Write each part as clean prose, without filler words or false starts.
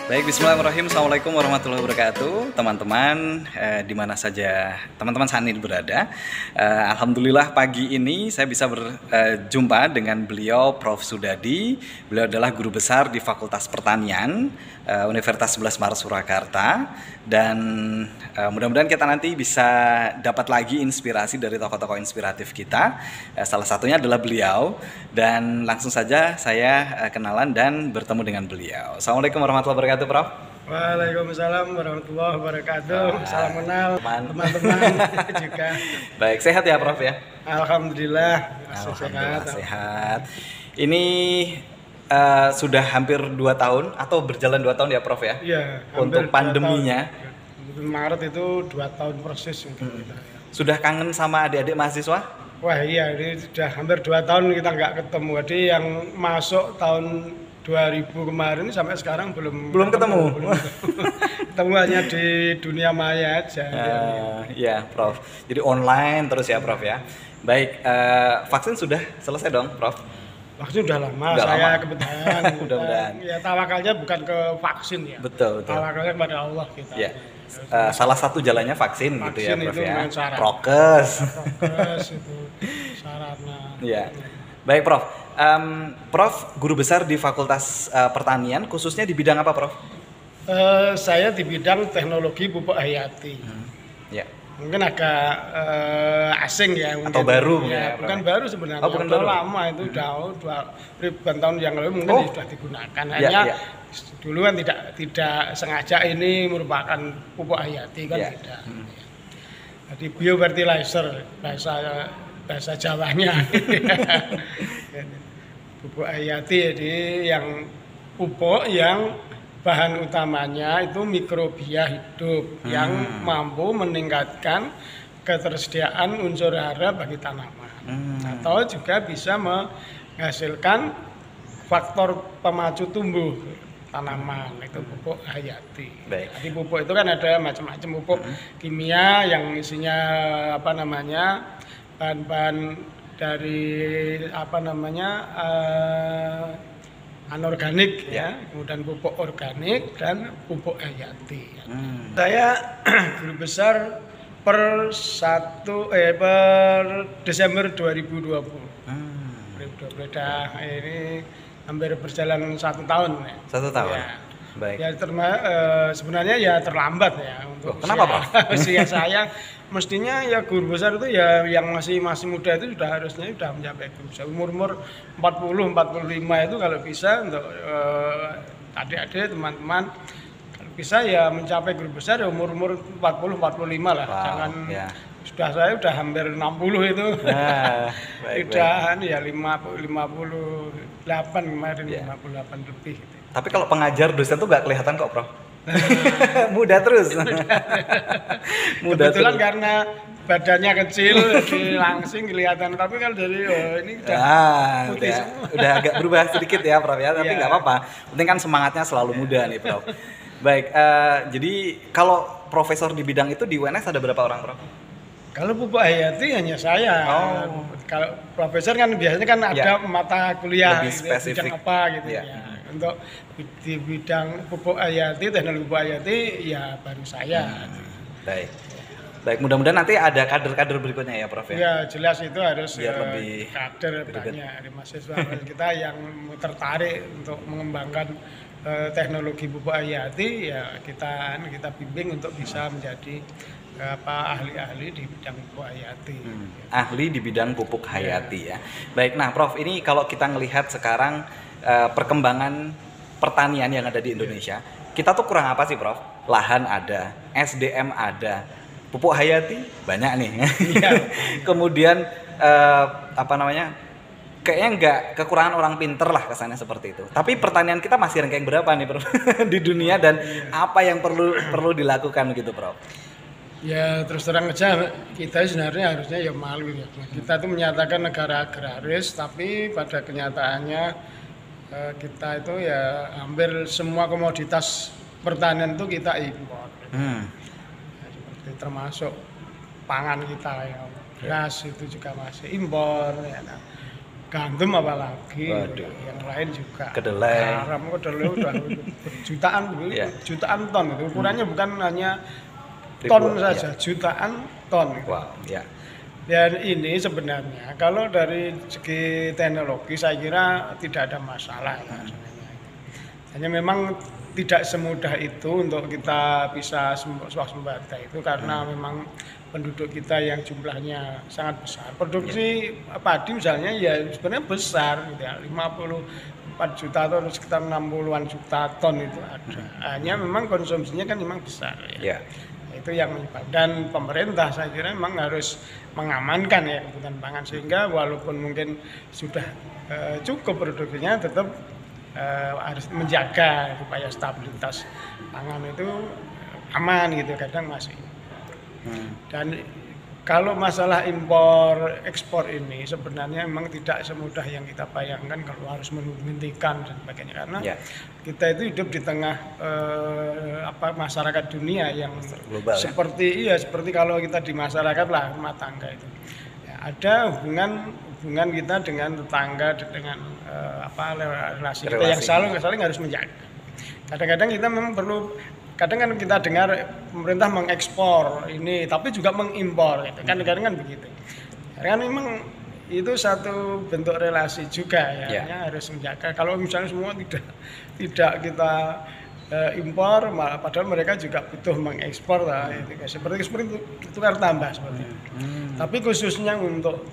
Baik, bismillahirrahmanirrahim. Assalamualaikum warahmatullahi wabarakatuh. Teman-teman, di mana saja teman-teman saat ini berada. Alhamdulillah pagi ini saya bisa berjumpa dengan beliau, Prof. Sudadi. Beliau adalah guru besar di Fakultas Pertanian Universitas 11 Maret Surakarta. Dan mudah-mudahan kita nanti bisa dapat lagi inspirasi dari tokoh-tokoh inspiratif kita. Salah satunya adalah beliau. Dan langsung saja saya kenalan dan bertemu dengan beliau. Assalamualaikum warahmatullahi wabarakatuh, Prof. Waalaikumsalam warahmatullahi wabarakatuh. Salam kenal teman-teman juga. Baik, sehat ya, Prof ya? Alhamdulillah, Alhamdulillah sehat. Ini sudah hampir 2 tahun atau berjalan 2 tahun ya, Prof ya? Iya. Untuk pandeminya. Maret itu 2 tahun persis mungkin kita. Sudah kangen sama adik-adik mahasiswa? Wah iya, ini sudah hampir 2 tahun kita nggak ketemu. Jadi yang masuk tahun 2000 kemarin sampai sekarang belum ketemu. Ketemu hanya di dunia maya aja. Ya, Prof. Jadi online terus ya, Prof ya. Baik, vaksin sudah selesai dong, Prof? Vaksin udah lama, kebetulan. Mudah-mudahan. Ya tawakalnya bukan ke vaksin ya. Betul. Tawakalnya kepada Allah kita. Ya. Salah satu jalannya vaksin gitu ya, Prof ya. Prokes itu syaratnya. Ya. Baik, Prof. Prof guru besar di Fakultas Pertanian, khususnya di bidang apa, Prof? Saya di bidang teknologi pupuk hayati. Ya. Mungkin agak asing ya. Atau baru ya, bukan baru sebenarnya. Oh, bukan baru. Lama itu udah ribuan tahun yang lalu mungkin sudah digunakan. Hanya dulu kan tidak sengaja ini merupakan pupuk hayati kan tidak. Jadi biofertilizer bahasa Jawanya. Pupuk hayati jadi yang pupuk yang bahan utamanya itu mikrobia hidup yang mampu meningkatkan ketersediaan unsur hara bagi tanaman atau juga bisa menghasilkan faktor pemacu tumbuh tanaman, itu pupuk hayati. Baik. Jadi pupuk itu kan ada macam-macam pupuk kimia yang isinya bahan-bahan dari anorganik ya, kemudian pupuk organik dan pupuk hayati. Saya guru besar per Desember 2020. Ini hampir berjalan 1 tahun ya. 1 tahun. Ya. Baik. Ya sebenarnya ya terlambat ya untuk kenapa, Pak? usia saya. Mestinya ya guru besar itu ya yang masih muda itu harusnya sudah mencapai guru besar. Umur 40-45 itu kalau bisa untuk adik-adik teman-teman kalau bisa ya mencapai guru besar ya umur 40-45 lah. Wow, Jangan ya. saya sudah hampir 60 itu. Baik, Udahan ya 58 kemarin ya. 58 lebih. Tapi kalau pengajar dosen tuh nggak kelihatan kok, Prof. Muda terus. Kebetulan karena badannya kecil jadi langsing kelihatan, tapi kalau dari ini udah agak berubah sedikit ya, Prof ya, tapi nggak apa-apa. Penting kan semangatnya selalu muda nih, Prof. Baik, jadi kalau profesor di bidang itu di UNS ada berapa orang, Prof? Kalau pupuk hayati hanya saya. Kalau profesor kan biasanya kan ada mata kuliah lebih spesifik. Bidang apa gitu ya. Untuk di bidang pupuk hayati, teknologi pupuk hayati ya baru saya. Baik. Baik, mudah-mudahan nanti ada kader-kader berikutnya ya, Prof ya. Ya, jelas itu harus lebih kader banyak dari mahasiswa kita yang tertarik untuk mengembangkan teknologi pupuk hayati ya kita bimbing untuk bisa menjadi ahli-ahli di bidang pupuk hayati. Ahli di bidang pupuk hayati ya. Baik, nah Prof, ini kalau kita ngelihat sekarang perkembangan pertanian yang ada di Indonesia, kita tuh kurang apa sih, Prof? Lahan ada, SDM ada, pupuk hayati banyak nih. Kemudian kayaknya nggak kekurangan orang pinter lah kesannya seperti itu. Tapi pertanian kita masih ranking berapa nih, Prof? Di dunia dan apa yang perlu dilakukan gitu, Prof? Ya terus terang aja kita sebenarnya harusnya ya malu ya. Kita itu menyatakan negara agraris, tapi pada kenyataannya kita itu ya hampir semua komoditas pertanian itu kita impor. Seperti termasuk pangan kita ya, beras itu juga masih impor. Ya. gandum apalagi. Waduh. Yang lain juga. Kedelai. Garam, kedelai udah jutaan, Iya. jutaan ton itu. Ukurannya bukan hanya ton Ribuan, saja, jutaan ton. Wow, ya. Dan ini sebenarnya kalau dari segi teknologi saya kira tidak ada masalah ya sebenarnya. Hanya memang tidak semudah itu untuk kita bisa swasembada itu karena memang penduduk kita yang jumlahnya sangat besar. Produksi padi misalnya ya sebenarnya besar gitu ya, 54 juta atau sekitar 60-an juta ton itu ada. Hanya memang konsumsinya kan memang besar ya. Itu yang menyebabkan, dan pemerintah saya kira memang harus mengamankan ya kebutuhan pangan sehingga walaupun mungkin sudah cukup produksinya tetap harus menjaga supaya stabilitas pangan itu aman gitu, kadang masih. Dan kalau masalah impor ekspor ini sebenarnya memang tidak semudah yang kita bayangkan kalau harus menghentikan dan sebagainya karena kita itu hidup di tengah masyarakat dunia yang global, seperti seperti kalau kita di masyarakat lah rumah tangga itu ya, ada hubungan kita dengan tetangga dengan relasi kita yang saling harus menjaga. Kadang-kadang kita memang perlu. Kadang kan kita dengar pemerintah mengekspor ini, tapi juga mengimpor, gitu. Kadang-kadang kan begitu. Karena memang itu satu bentuk relasi juga ya, harus menjaga. Kalau misalnya semua tidak kita impor, padahal mereka juga butuh mengekspor, seperti itu tukar tambah seperti itu. Tapi khususnya untuk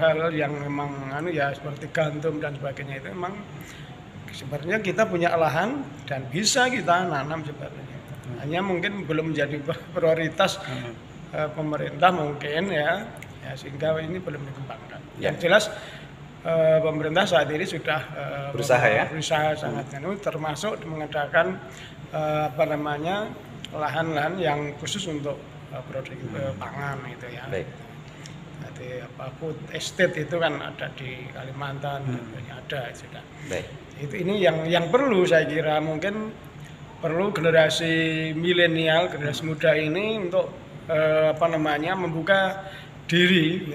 hal yang memang seperti gandum dan sebagainya itu memang sebenarnya kita punya lahan dan bisa kita nanam sebenarnya. Hanya mungkin belum menjadi prioritas pemerintah mungkin ya sehingga ini belum dikembangkan. Yang jelas pemerintah saat ini sudah berusaha sangat termasuk mengadakan lahan-lahan yang khusus untuk produksi pangan itu ya. Jadi food estate itu kan ada di Kalimantan, ada sudah. Ini yang perlu saya kira mungkin perlu generasi milenial, generasi muda ini untuk membuka diri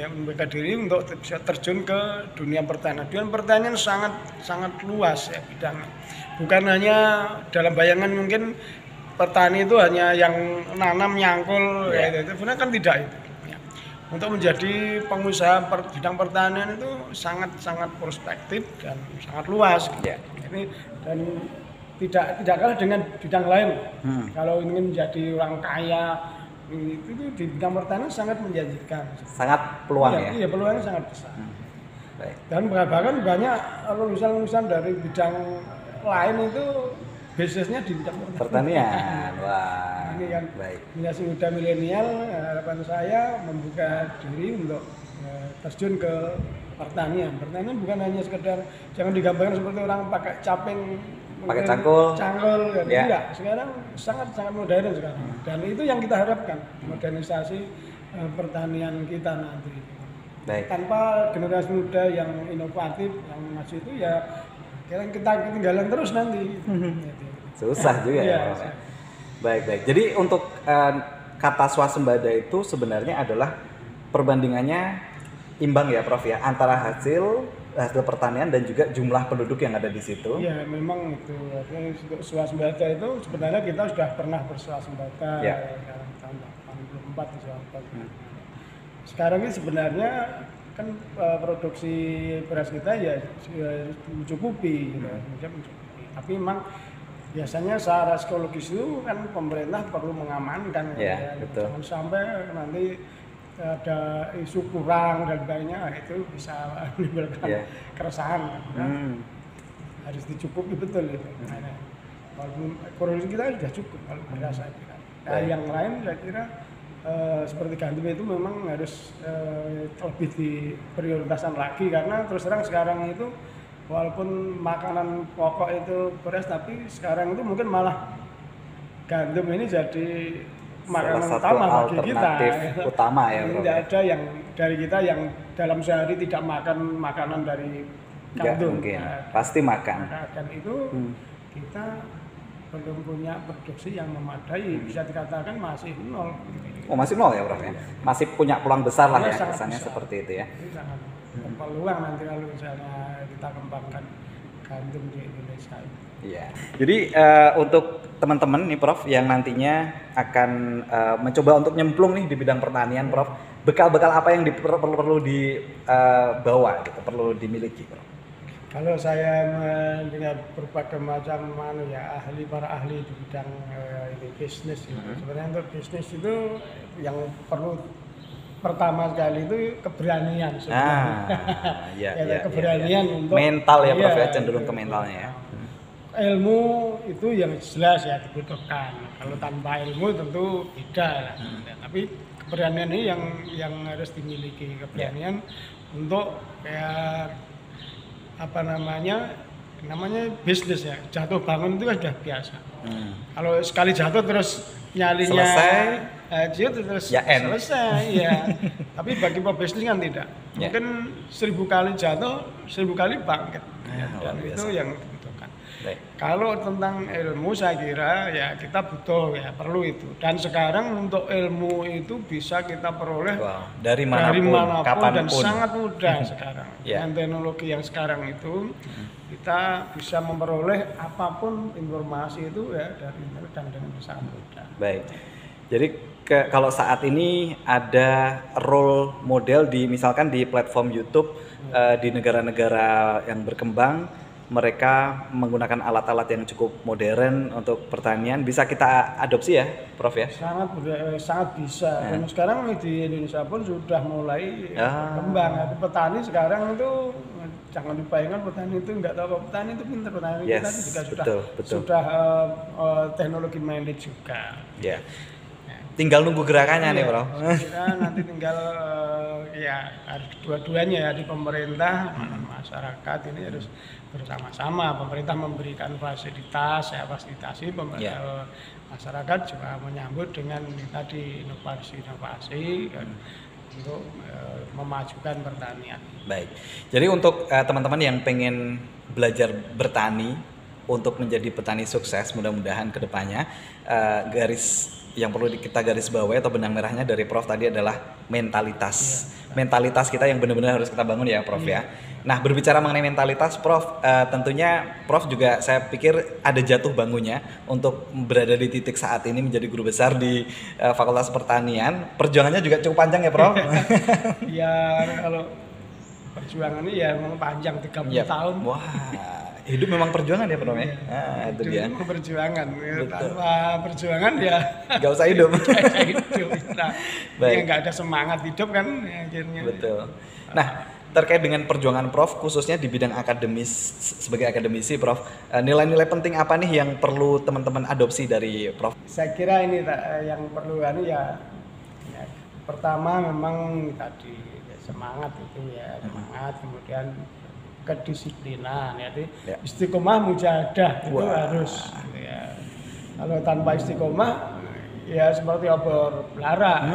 untuk bisa terjun ke dunia pertanian. Dunia pertanian sangat luas ya bidangnya. Bukan hanya dalam bayangan mungkin petani itu hanya yang nanam nyangkul itu sebenarnya kan tidak itu. Untuk menjadi pengusaha bidang pertanian itu sangat prospektif dan sangat luas. Ini dan tidak kalah dengan bidang lain. Kalau ingin menjadi orang kaya itu di bidang pertanian sangat menjanjikan. Sangat peluang ya. Iya, peluangnya sangat besar. Dan bahkan banyak lulusan dari bidang lain itu bisnisnya di bidang pertanian. Wah. Ini kan generasi muda milenial, harapan saya membuka diri untuk terjun ke pertanian. Pertanian bukan hanya sekedar, jangan digambarkan seperti orang pakai caping, pakai cangkul. Enggak. Sekarang sangat modern sekarang. Dan itu yang kita harapkan, modernisasi pertanian kita nanti. Tanpa generasi muda yang inovatif, yang maju itu ya kita ketinggalan terus nanti. Susah juga ya. Baik. Jadi untuk kata swasembada itu sebenarnya adalah perbandingannya imbang ya Prof ya, antara hasil pertanian dan juga jumlah penduduk yang ada di situ. Iya, memang itu. Untuk swasembada itu sebenarnya kita sudah pernah berswasembada tahun 84 Sekarang ini sebenarnya kan produksi beras kita ya mencukupi gitu. Tapi memang biasanya secara psikologis itu kan pemerintah perlu mengamankan jangan sampai nanti ada isu kurang dan sebagainya, itu bisa menimbulkan keresahan. Harus dicukupi betul itu. Walaupun produksi kita sudah cukup kalau beras saya kira. Yang lain saya kira seperti gandum itu memang harus lebih diprioritaskan lagi karena terus terang sekarang itu walaupun makanan pokok itu beras, tapi sekarang itu mungkin malah gandum ini jadi makanan utama bagi kita. Utama ya. Tidak ada yang dari kita yang dalam sehari tidak makan makanan dari gandum. Pasti makan. Dan itu kita belum punya produksi yang memadai, bisa dikatakan masih nol. Oh, masih nol ya Prof ya? Masih punya peluang besar lah ya, kesannya seperti itu ya. berpeluang nanti kalau misalnya kita kembangkan gandum di Indonesia. Iya. Jadi untuk teman-teman nih Prof yang nantinya akan mencoba untuk nyemplung nih di bidang pertanian, Prof, bekal-bekal apa yang perlu dibawa gitu, perlu dimiliki, Prof? Kalau saya mendengar berbagai macam para ahli di bidang ini bisnis, sebenarnya untuk bisnis itu yang perlu pertama sekali itu keberanian sebenarnya. Keberanian untuk mental ya Prof ya, cenderung ke mentalnya ya. Ilmu itu yang jelas ya dibutuhkan. Kalau tanpa ilmu tentu beda lah. Tapi keberanian ini yang harus dimiliki, keberanian untuk kayak namanya bisnis ya, jatuh bangun itu kan sudah biasa. Kalau sekali jatuh terus nyalinya selesai, terus ya selesai ya. Tapi bagi pebisnis kan tidak. Mungkin 1000 kali jatuh, 1000 kali bangkit. Dan itu yang dibutuhkan. Kalau tentang ilmu saya kira ya kita butuh ya, perlu itu. Dan sekarang untuk ilmu itu bisa kita peroleh dari manapun dan sangat mudah sekarang. Dengan teknologi yang sekarang itu kita bisa memperoleh apapun informasi itu ya dari internet dan dengan sangat mudah. Baik. Jadi kalau saat ini ada role model misalkan di platform YouTube di negara-negara yang berkembang, mereka menggunakan alat-alat yang cukup modern untuk pertanian, bisa kita adopsi ya, Prof ya? Sangat bisa. Dan sekarang di Indonesia pun sudah mulai berkembang. Petani sekarang itu jangan dibayangkan petani itu nggak tahu, petani itu pintar, petani kita juga sudah teknologi managed juga. Yeah. Tinggal nunggu gerakannya nih, Bro. Nanti tinggal harus dua-duanya ya, di pemerintah, masyarakat ini harus bersama-sama. Pemerintah memberikan fasilitas, fasilitasi pemerintah, masyarakat juga menyambut dengan tadi inovasi untuk memajukan pertanian. Baik. Jadi untuk teman-teman yang pengen belajar bertani untuk menjadi petani sukses, mudah-mudahan kedepannya yang perlu kita garis bawahi atau benang merahnya dari Prof tadi adalah mentalitas. Mentalitas kita yang benar-benar harus kita bangun ya Prof ya. Nah, berbicara mengenai mentalitas Prof, tentunya Prof juga saya pikir ada jatuh bangunnya untuk berada di titik saat ini menjadi guru besar di Fakultas Pertanian. Perjuangannya juga cukup panjang ya Prof? Ya, kalau perjuangannya ya memang panjang, 30 tahun. Wah, hidup memang perjuangan ya Prof ya? Itu dia. Hidup perjuangan, tanpa perjuangan ya nggak usah hidup. Ya nggak ada semangat hidup kan akhirnya. Betul. Nah, terkait dengan perjuangan Prof, khususnya di bidang akademis, sebagai akademisi Prof, nilai-nilai penting apa nih yang perlu teman-teman adopsi dari Prof? Saya kira ini yang perlu pertama memang tadi semangat itu ya, semangat, kemudian kedisiplinan, istiqomah mujahadah itu harus ya. Kalau tanpa istiqomah ya seperti obor lara.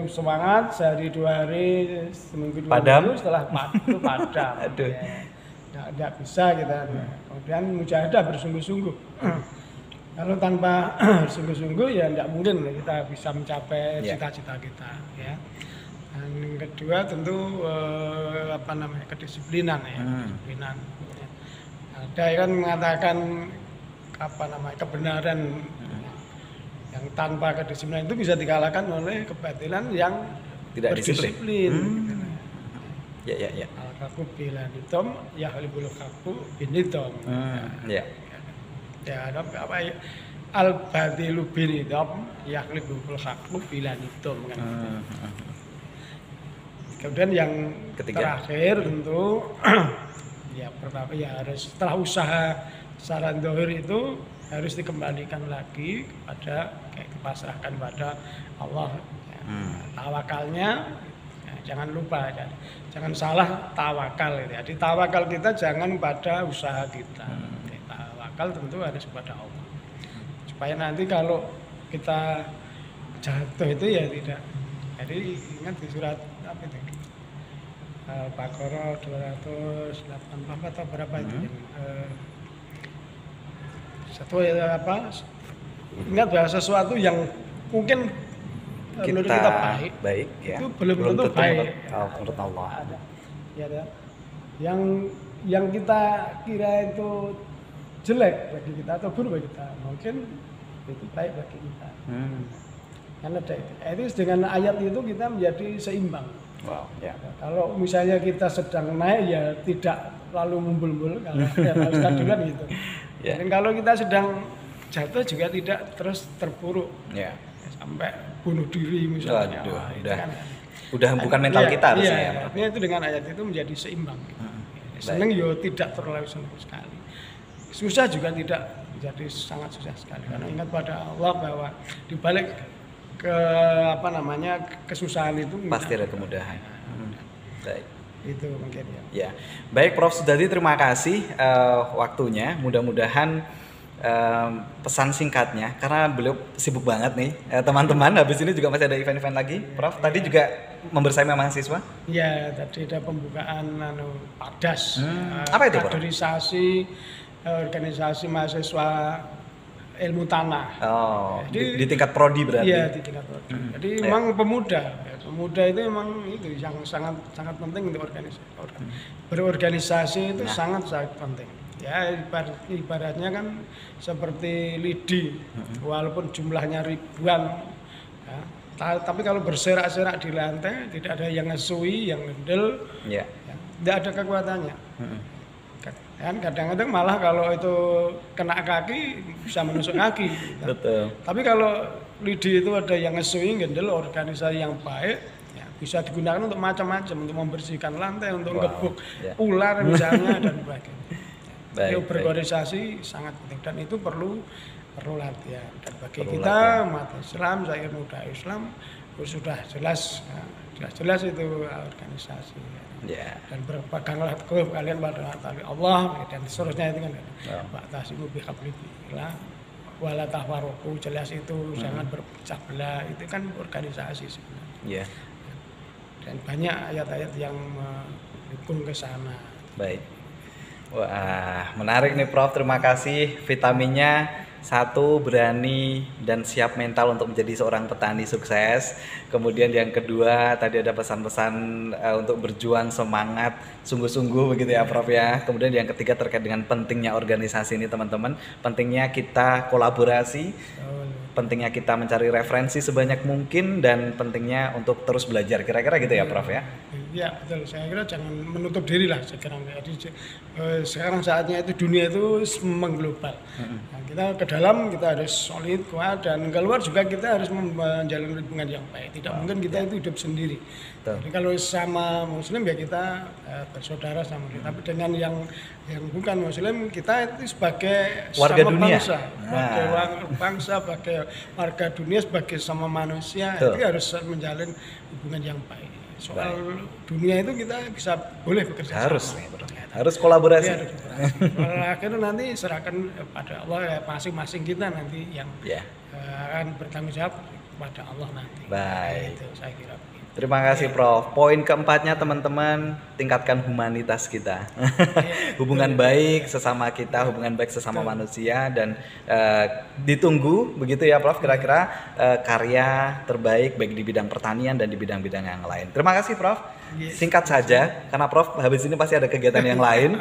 Semangat sehari 2 hari, seminggu 2 minggu, setelah itu padam. Tidak bisa kita. Kemudian mujahadah bersungguh-sungguh. Kalau tanpa bersungguh-sungguh ya tidak mungkin kita bisa mencapai cita-cita kita. Ya. Dan yang kedua tentu kedisiplinan ya. Kedisiplinan. Ada yang mengatakan kebenaran yang tanpa kedisiplinan itu bisa dikalahkan oleh kebatilan yang tidak berdisiplin. Ya. Al-kaku bila nitom, ya halibul kaku binitom. Al-batilu binitom, ya halibul kaku bila nitom. Kemudian yang terakhir tentu ya pertama ya harus setelah usaha secara dohir itu harus dikembalikan lagi dipasrahkan pada Allah. Tawakalnya jangan lupa, jangan salah tawakal. Jadi tawakal kita jangan pada usaha kita. Tawakal tentu harus kepada Allah. Supaya nanti kalau kita jatuh itu ya tidak. Jadi ingat di surat apa itu? Al-Baqarah 284 atau berapa itu? Ingat bahwa sesuatu yang mungkin menurut kita baik, baik ya. itu belum tentu baik. Menurut Allah. Ada. Ya, ada. Yang kita kira itu jelek bagi kita atau buruk bagi kita, mungkin itu baik bagi kita. Karena ada itu. Itu dengan ayat itu kita menjadi seimbang. Wow, ya. Kalau misalnya kita sedang naik ya tidak lalu mumbul-mumbul kalau ya Ustaz duluan gitu. Ya. Dan kalau kita sedang jatuh juga tidak terus terpuruk. Ya. Sampai bunuh diri misalnya. Waduh, Wah, itu udah. kan. Udah bukan mental kita harusnya ya. Artinya itu dengan ayat itu menjadi seimbang. Seneng yo tidak terlalu senang sekali. Susah juga tidak menjadi sangat susah sekali. Karena ingat pada Allah bahwa di balik kesusahan itu pasti ada kemudahan. Baik. Itu mungkin ya. Ya. Baik Prof Sudadi, terima kasih waktunya. Mudah-mudahan pesan singkatnya, karena beliau sibuk banget nih, teman-teman. Habis ini juga masih ada event-event lagi, Prof. Tadi juga membersamai mahasiswa? Iya, tadi ada pembukaan PADAS, apa itu, Prof? Kaderisasi organisasi mahasiswa ilmu tanah. Oh, jadi, di tingkat prodi berarti? Iya, di tingkat prodi. Jadi memang pemuda itu memang itu yang sangat penting untuk organisasi. Berorganisasi itu sangat penting. Ya ibaratnya kan seperti lidi, walaupun jumlahnya ribuan, ya, tapi kalau berserak-serak di lantai tidak ada yang ngesui, yang ngendel, ya, tidak ada kekuatannya. Kan kadang-kadang malah kalau itu kena kaki bisa menusuk kaki. Gitu. Betul. Tapi kalau lidi itu ada yang ngesui, ngendel, organisasi yang baik, ya, bisa digunakan untuk macam-macam, untuk membersihkan lantai, untuk ngebuk ular misalnya dan sebagainya. Baik, berorganisasi sangat penting dan itu perlu latihan. Dan bagi kita umat Islam, saya muda Islam sudah jelas itu organisasi. Yeah. Dan berpeganglah teguh kalian pada tali Allah dan seterusnya itu kan. Wa'tasimu bihablillah wala tafarraqu, jelas itu jangan berpecah belah, itu kan organisasi sebenarnya. Yeah. Dan banyak ayat-ayat yang mendukung ke sana. Baik. Wah, menarik nih Prof, terima kasih. Vitaminnya satu, berani dan siap mental untuk menjadi seorang petani sukses. Kemudian yang kedua, tadi ada pesan-pesan untuk berjuang, semangat, sungguh-sungguh begitu ya Prof ya. Kemudian yang ketiga terkait dengan pentingnya organisasi ini teman-teman. Pentingnya kita kolaborasi, pentingnya kita mencari referensi sebanyak mungkin, dan pentingnya untuk terus belajar. Kira-kira gitu ya Prof ya? Ya betul, saya kira jangan menutup diri lah sekarang. Jadi sekarang saatnya itu dunia itu mengglobal. Nah, kita ke dalam kita harus solid, kuat, dan keluar juga kita harus menjalin hubungan yang baik. Tidak mungkin kita itu hidup sendiri. Jadi kalau sama Muslim ya kita bersaudara sama kita. Tapi dengan yang bukan Muslim, kita itu sebagai warga sama dunia, bangsa, sebagai bangsa, sebagai warga dunia, sebagai sama manusia, itu harus menjalin hubungan yang baik. Soal dunia itu kita bisa boleh bekerja harus sama. Harus kolaborasi. Akhirnya nanti serahkan pada Allah ya, masing-masing kita nanti yang akan bertanggung jawab pada Allah nanti. Baik. Itu saya kira. Terima kasih Prof. Poin keempatnya teman-teman, tingkatkan humanitas kita. Hubungan baik sesama kita, hubungan baik sesama manusia, dan ditunggu begitu ya Prof, kira-kira karya terbaik baik di bidang pertanian dan di bidang-bidang yang lain. Terima kasih Prof. Singkat saja karena Prof habis ini pasti ada kegiatan yang lain.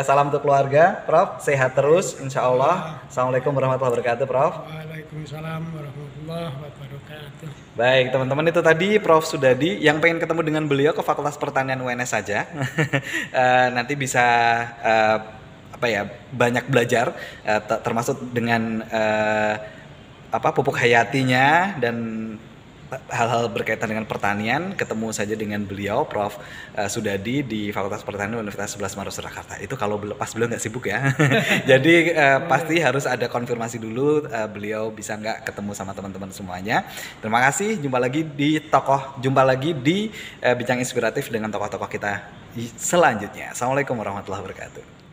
Salam untuk keluarga, Prof. Sehat terus insya Allah. Assalamualaikum warahmatullahi wabarakatuh Prof. Waalaikumsalam warahmatullahi wabarakatuh. Baik teman-teman, itu tadi Prof Sudadi. Yang pengen ketemu dengan beliau ke Fakultas Pertanian UNS saja. Nanti bisa banyak belajar, termasuk dengan pupuk hayatinya dan hal-hal berkaitan dengan pertanian. Ketemu saja dengan beliau Prof Sudadi di Fakultas Pertanian Universitas 11 Maret Surakarta. Itu kalau pas beliau nggak sibuk ya. Jadi pasti harus ada konfirmasi dulu beliau bisa nggak ketemu sama teman-teman semuanya. Terima kasih. Jumpa lagi di Bincang Inspiratif dengan tokoh-tokoh kita selanjutnya. Assalamualaikum warahmatullahi wabarakatuh.